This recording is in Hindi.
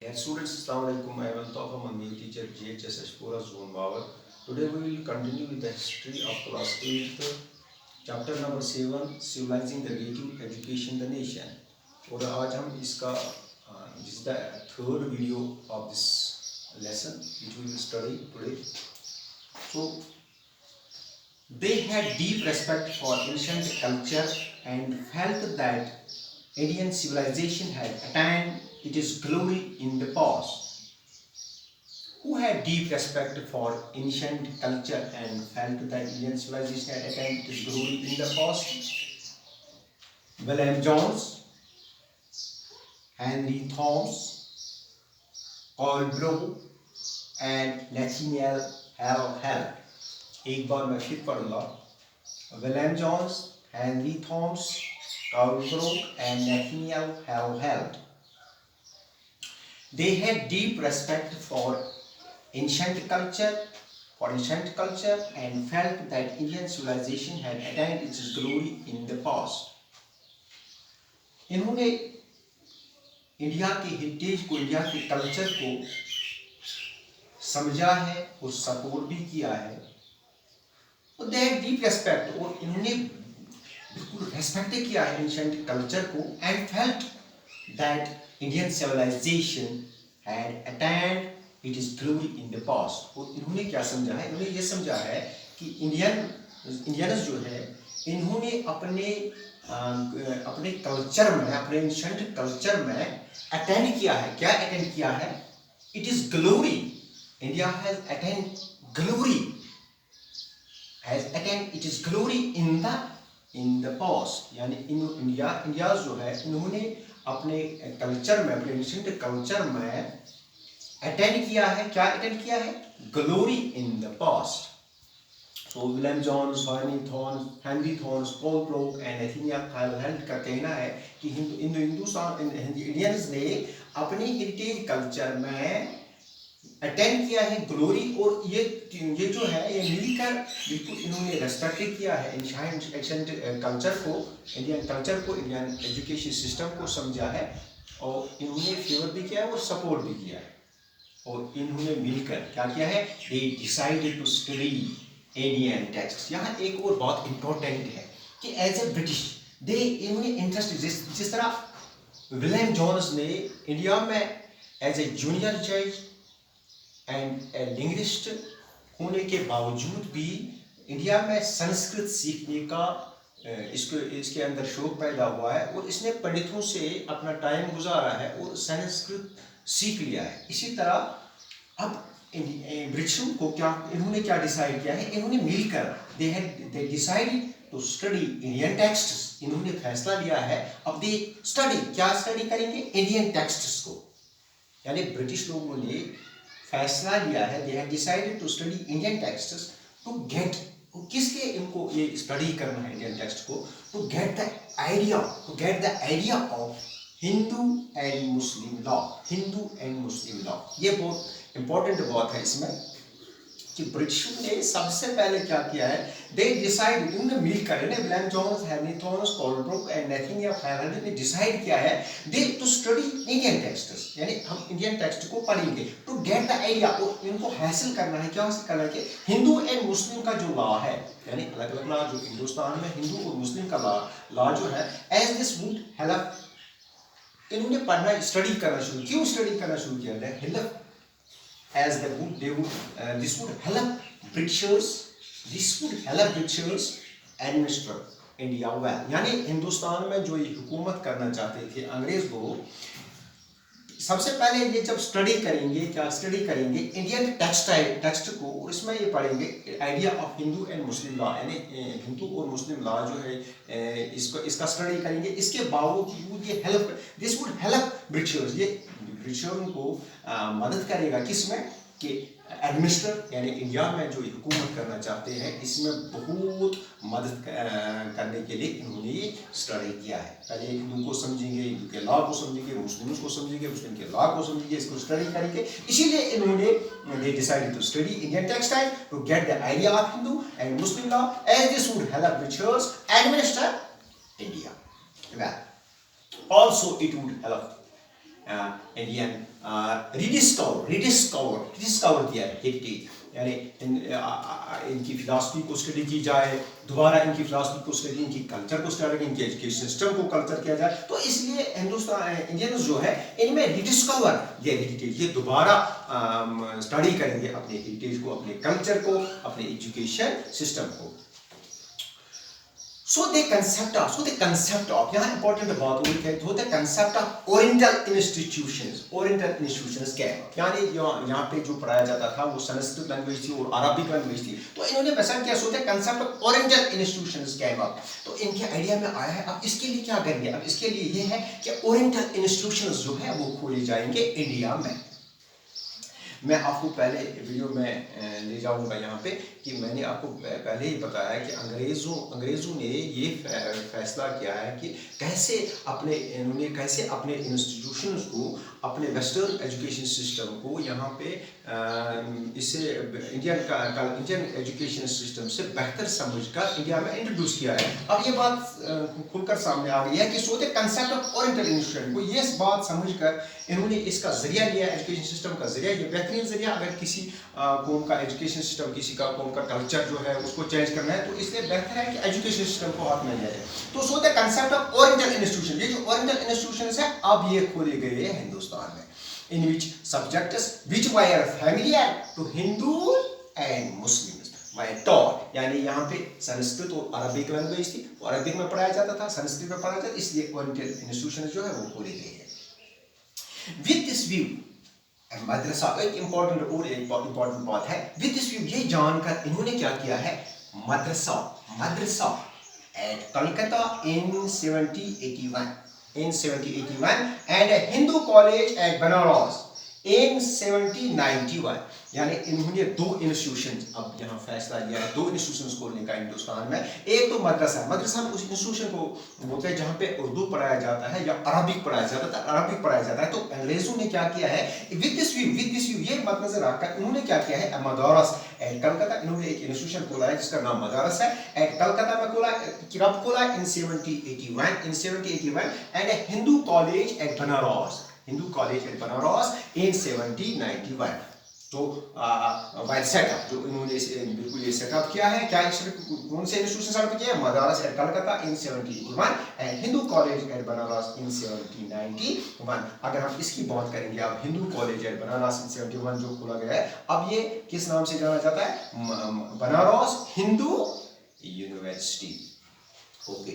Dear students, Assalamu alaikum. I am Altaf Mandir, teacher GHSS Pura Zone Power. Today we will continue with the history of class 8th, chapter number 7, Civilizing the Relative Education the Nation. और आज हम इसका this is the third video of this lesson which we will study today. So they had deep respect for ancient culture and felt that Indian civilization had attained its glory in the past. Who had deep respect for ancient culture and felt that Indian civilization had attained its glory in the past? William Jones, Henry Thomas, Colbrook and Nathaniel Hall. एक बार मैं फिर पढ़ूंगा. William Jones, Henry Thomas, Colebrook and Nathaniel Hall. They had deep respect for ancient culture, and felt that Indian civilization had attained its glory in the past. इन्होंने इंडिया के हेरिटेज को, इंडिया के कल्चर को समझा है और सपोर्ट भी किया है. और दे हैड डीप रेस्पेक्ट, और इन्होंने बिल्कुल रेस्पेक्ट किया है एंशिएंट कल्चर को. And felt that Indian civilization had attained its glory in the past. और इन्होंने क्या समझा है? इन्होंने ये समझा है कि इंडियंस जो है, इन्होंने अपने कल्चर में, अपने एंशिएंट कल्चर में अटेंड किया है. क्या अटेंड किया है? It is glory. India has attend glory, has attend it's glory in the past. यानी इंडिया जो है, इन्होंने अपने कल्चर में, अपने एंशिएंट कल्चर में अटेंड किया है. क्या अटेंड किया है? Glory in the past. So William Jones, Henry Thomas, Colebrooke and Nathaniel Hall का कहना है कि इंडियंस ने अपने हेरिटेज कल्चर में अटेंड किया है ग्लोरी. और ये जो है, ये मिलकर बिल्कुल इन्होंने रेस्पेक्ट किया है एंशिएंट कल्चर को, इंडियन कल्चर को, इंडियन एजुकेशन सिस्टम को समझा है. और इन्होंने फेवर भी किया है और सपोर्ट भी किया है. और इन्होंने मिलकर क्या किया है? They decided to study Indian text. यहाँ एक और बहुत इंपॉर्टेंट है कि एज ए ब्रिटिश इन्होंने इंटरेस्ट, जिस तरह विलियम जोन्स ने इंडिया में एज ए जूनियर जज एंड ए लिंग्विस्ट होने के बावजूद भी इंडिया में संस्कृत सीखने का इसके अंदर शौक पैदा हुआ है. और इसने पंडितों से अपना टाइम गुजारा है और संस्कृत सीख लिया है. इसी तरह अब ब्रिटिशों को इन्होंने क्या डिसाइड किया है? इन्होंने मिलकर they decided to study Indian texts. इन्होंने फैसला लिया है अब दे स्टडी. क्या स्टडी करेंगे? इंडियन टेक्स्ट्स को. यानी ब्रिटिश लोगों ने फैसला लिया है, they have decided to study Indian texts to get, किसके इनको ये स्टडी करना है इंडियन टेक्स्ट को? To get the idea of Hindu and Muslim law. Hindu and Muslim law, ये बहुत इंपॉर्टेंट बात है इसमें कि ब्रिटिशों ने सबसे पहले क्या किया है? दे डिसाइड, उन्होंने मिलकर, William Jones, Henry Thomas, Colebrooke and Nathaniel Hall ने डिसाइड किया है they to study Indian texts. यानी हम इंडियन टेक्स्ट को पढ़ेंगे टू गेट द आइडिया. और इनको हासिल करना है, क्या हासिल करना है? कि हिंदू एंड मुस्लिम का जो लॉ है, यानी अलग अलग लॉ जो हिंदुस्तान में हिंदू और मुस्लिम का लॉ जो है, एज दिस वुड हेल्प. इन्होंने पढ़ना, स्टडी करना शुरू. क्यों स्टडी करना शुरू किया? Help as this would help Britishers administer India well. यानी हिंदुस्तान में जो ये हुकूमत करना चाहते थे अंग्रेज लोग, सबसे पहले ये जब स्टडी करेंगे, क्या स्टडी करेंगे? इंडियन टेक्स्ट को. और इसमें ये पढ़ेंगे idea of Hindu and Muslim law. यानी हिंदू और मुस्लिम लॉ जो है, इसका स्टडी करेंगे. इसके बावजूद ये दिस वुड हेल्प ब्रिटिशर्स. ये ब्रिटिशरों को मदद करेगा किसमें? कि एडमिनिस्टर, यानी इंडिया में जो हुकूमत करना चाहते हैं, इसमें बहुत मदद करने के लिए इन्होंने ये स्टडी किया है. पहले हिंदू को समझेंगे, हिंदू के लॉ को समझेंगे, मुस्लिम को समझेंगे, मुस्लिम के लॉ को समझेंगे, इसको स्टडी करेंगे. इसीलिए इन्होंने they decided to study Indian text to get the idea of Hindu and Muslim law as this would help Britishers administer India. Also it would help Indian rediscover दिया है हेरिटेज, यानी इनकी फिलासफी को स्टडी की जाए, दोबारा इनकी फिलासफी को स्टडी, इनकी कल्चर को स्टडी, इनके एजुकेशन सिस्टम को कल्चर किया जाए। तो इसलिए हिंदुस्तान इंडियंस जो है इनमें रिडिस्कवर ये हेरिटेज, ये दोबारा स्टडी करेंगे अपने हेरिटेज को, अपने कल्चर को, अपने एजुकेशन सिस्टम को। So the concept of यहाँ important बात हो है, तो the concept of Oriental institutions क्या है? यानी यहाँ पे जो पढ़ाया जाता था वो संस्कृत लैंग्वेज थी और अरबिक लैंग्वेज थी, तो इन्होंने पसंद किया सोचते कंसेप्ट ऑफ ओरिएंटल इंस्टीट्यूशंस क्या है, तो इनके आइडिया में आया है। अब इसके लिए क्या करेंगे, अब इसके लिए ये है कि ओरिएंटल इंस्टीट्यूशंस जो है वो खोले जाएंगे इंडिया में। मैं आपको पहले वीडियो में ले जाऊंगा यहाँ पे कि मैंने आपको पहले ही बताया कि अंग्रेज़ों ने ये फैसला किया है कि कैसे अपने इंस्टीट्यूशंस को, अपने वेस्टर्न एजुकेशन सिस्टम को यहाँ पे इसे इंडियन एजुकेशन सिस्टम से बेहतर समझकर इंडिया में इंट्रोड्यूस किया है। अब ये बात खुलकर सामने आ गई है कि सोते कंसेप्ट ऑफ ओरिएंटल इंस्टीट्यूशन को, ये बात समझकर इन्होंने इसका जरिया लिया, एजुकेशन सिस्टम का जरिया, ये बेहतरीन जरिया। अगर किसी कौम का एजुकेशन सिस्टम, किसी का कौम का कल्चर जो है उसको चेंज करना है, तो इसलिए बेहतर है कि एजुकेशन सिस्टम को हाथ में लिया जाए। तो so the concept of oriental institution, ये जो ओरिएंटल इंस्टीट्यूशंस है अब ये खोले गए हैं हिंदुस्तान में, in which subjects which were familiar to Hindu and Muslims were taught, यानी यहाँ पे संस्कृत और अरबिक लैंग्वेज थी, और अरबिक में पढ़ाया जाता था, संस्कृत में पढ़ाया जाता था, इसलिए ओरिएंटल इंस्टीट्यूशन जो है वो खोले गए हैं। With this view, मदरसा एक इम्पोर्टेंट बात है। With this view, ये जानकर इन्होंने क्या किया है, मदरसा at Calcutta in 1781 and a Hindu college at Banaras in 1791, यानी इन्होंने दो इंस्टीट्यूशंस, अब यहाँ फैसला लिया है दो इंस्टीट्यूशंस खोलने का हिंदुस्तान में। एक तो मदरसा में उस इंस्टीट्यूशन को बोलते हैं जहाँ पे उर्दू पढ़ाया जाता है या अरबिक पढ़ाया जाता है। तो अंग्रेजों ने क्या किया है, विद दिस व्यू ये मद्देनजर रखकर उन्होंने क्या किया है, मदारस एट कलकत्ता, इन्होंने एक इंस्टीट्यूशन खोला है जिसका नाम मदारस है, एट कलकत्ता में खोला, कब खोला, इन 1781 and A Hindu college at Banaras in 1791। तो वाइल सेटअप जो इन्होंने बिल्कुल ये सेटअप किया है, क्या कौन से इंस्टीट्यूशन सेटअप किया है, madrasa at Calcutta in 1781 and Hindu college at Banaras in 1791। अगर हम इसकी बात करेंगे, अब Hindu college at Banaras in 71 जो खोला गया है, अब ये किस नाम से जाना जाता है, बनारस हिंदू यूनिवर्सिटी। ओके